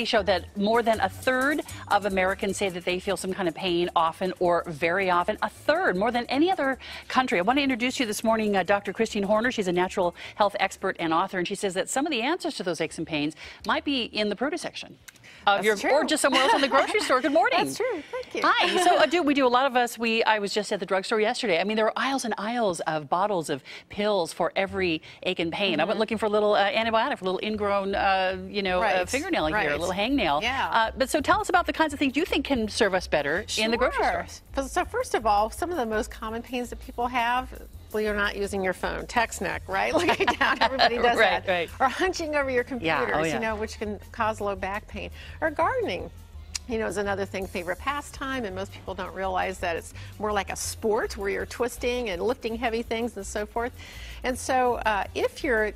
Show that more than a third of Americans say that they feel some kind of pain often or very often. A third, more than any other country. I want to introduce you this morning Dr. Christine Horner. She's a natural health expert and author, and she says that some of the answers to those aches and pains might be in the produce section. Or just somewhere else in the grocery store. Good morning. That's true. Thank you. Hi. So we do a lot of us. I was just at the drugstore yesterday. I mean, there are aisles and aisles of bottles of pills for every ache and pain. I went looking for a little antibiotic, for a little ingrown, fingernail here, a little hangnail. Yeah. But so tell us about the kinds of things you think can serve us better in the grocery store. So first of all, some of the most common pains that people have. Well, you're not using your phone, text neck, right? Looking down, everybody does that. Right. Or hunching over your computers, Yeah. which can cause low back pain. Or gardening. Is another thing, favorite pastime, and most people don't realize that it's more like a sport where you're twisting and lifting heavy things and so forth. And so if you're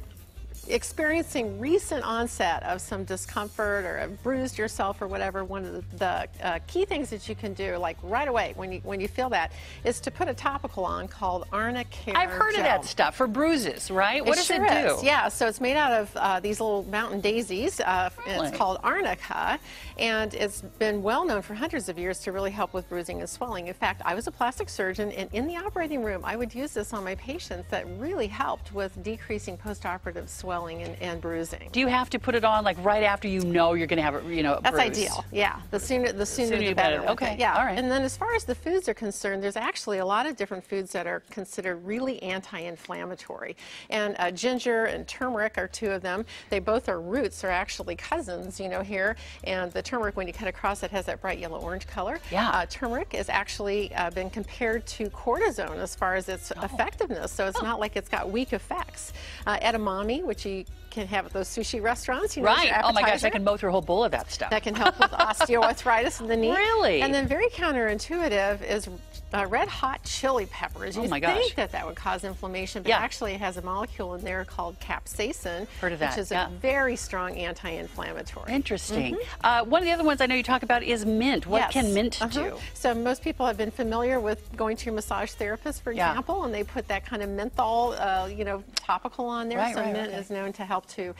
experiencing recent onset of some discomfort or have bruised yourself or whatever, one of the key things that you can do, like right away when you feel that, is to put a topical on called Arnica. I've heard of that stuff for bruises, right? What does it do? Yeah, so it's made out of these little mountain daisies. It's called Arnica, and it's been well known for hundreds of years to really help with bruising and swelling. In fact, I was a plastic surgeon, and in the operating room, I would use this on my patients. That really helped with decreasing postoperative swelling and bruising. Do you have to put it on like right after you're going to have a That's bruise? ideal. Yeah, the sooner the better. Okay. Yeah. All right. And then as far as the foods are concerned, there's actually a lot of different foods that are considered really anti-inflammatory. And ginger and turmeric are two of them. They both are roots, are actually cousins, here. And the turmeric, when you cut across it, has that bright yellow-orange color. Yeah. Turmeric has actually been compared to cortisone as far as its effectiveness. So it's not like it's got weak effects. Edamame, which you can have at those sushi restaurants. Right. Oh my gosh, I can mow through a whole bowl of that stuff. That can help with osteoarthritis in the knee. Really? And then very counterintuitive is red hot chili peppers. You think that would cause inflammation, but actually it has a molecule in there called capsaicin, Heard of that. which is a very strong anti-inflammatory. Interesting. One of the other ones I know you talk about is mint. What can mint do? So most people have been familiar with going to a massage therapist, for example, and they put that kind of menthol, topical on there. Mint is known to help to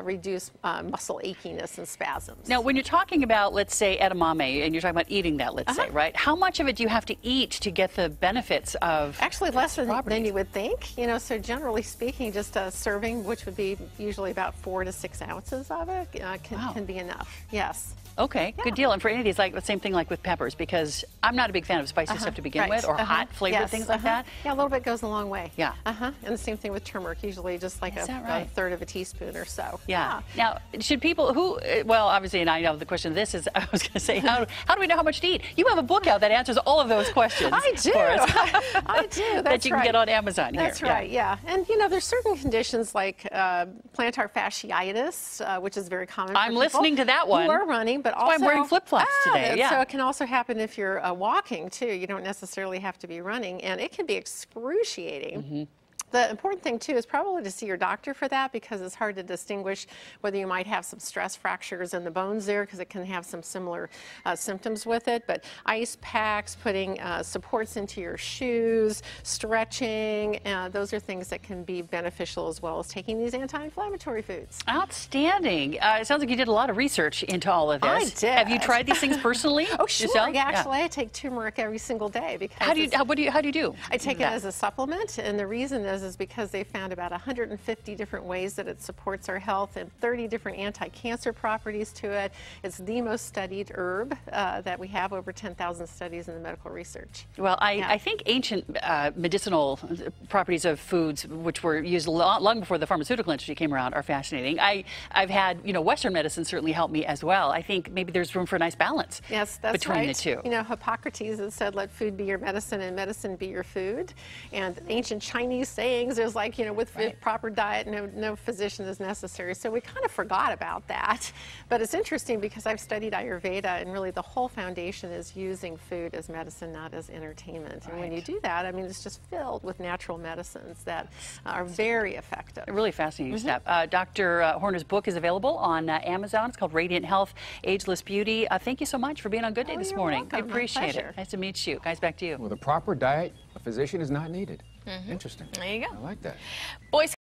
reduce muscle achiness and spasms. Now, when you're talking about, let's say, edamame, and you're talking about eating that, let's say, right? How much of it do you have to eat to get the benefits of Actually, less than you would think. So generally speaking, just a serving, which would be usually about 4 to 6 ounces of it, can be enough. Yes. Okay, good deal. And for any of these, like the same thing like with peppers, because I'm not a big fan of spicy stuff to begin with, or hot flavored things like that. Yeah, a little bit goes a long way. Yeah. And the same thing with turmeric, usually just like a third of a teaspoon or so. Yeah. Now, should people well, obviously, and I know the question of this is, I was going to say, how do we know how much to eat? You have a book out that answers all of those questions. I do. I do. That's that you can get on Amazon here. That's right, yeah. And, there's certain conditions like plantar fasciitis, which is very common for I'm listening to that one. Who are running, but That's why I'm wearing flip-flops today. So it can also happen if you're walking, too. You don't necessarily have to be running, and it can be excruciating. The important thing, too, is probably to see your doctor for that, because it's hard to distinguish whether you might have some stress fractures in the bones there, because it can have some similar symptoms with it. But ice packs, putting supports into your shoes, stretching, those are things that can be beneficial, as well as taking these anti-inflammatory foods. Outstanding. It sounds like you did a lot of research into all of this. I did. Have you tried these things personally? Oh, sure. Yourself? Yeah, actually, I take turmeric every single day. Because how do you do? I take it as a supplement, and the reason is because they found about 150 different ways that it supports our health and 30 different anti-cancer properties to it. It's the most studied herb that we have, over 10,000 studies in the medical research. Well, I think ancient medicinal properties of foods, which were used long before the pharmaceutical industry came around, are fascinating. I've had, Western medicine certainly helped me as well. I think maybe there's room for a nice balance between the two. Hippocrates has said, let food be your medicine and medicine be your food. And ancient Chinese sayings, there's like, with proper diet, no physician is necessary. So we kind of forgot about that. But it's interesting because I've studied Ayurveda, and really the whole foundation is using food as medicine, not as entertainment. And when you do that, I mean, it's just filled with natural medicines that are very effective. A really fascinating step. Dr. Horner's book is available on Amazon. It's called Radiant Health, Ageless Beauty. Thank you so much for being on Good Day this morning. Welcome. I appreciate it. Nice to meet you. Guys, back to you. With a proper diet, a physician is not needed. Interesting. There you go. I like that. Boys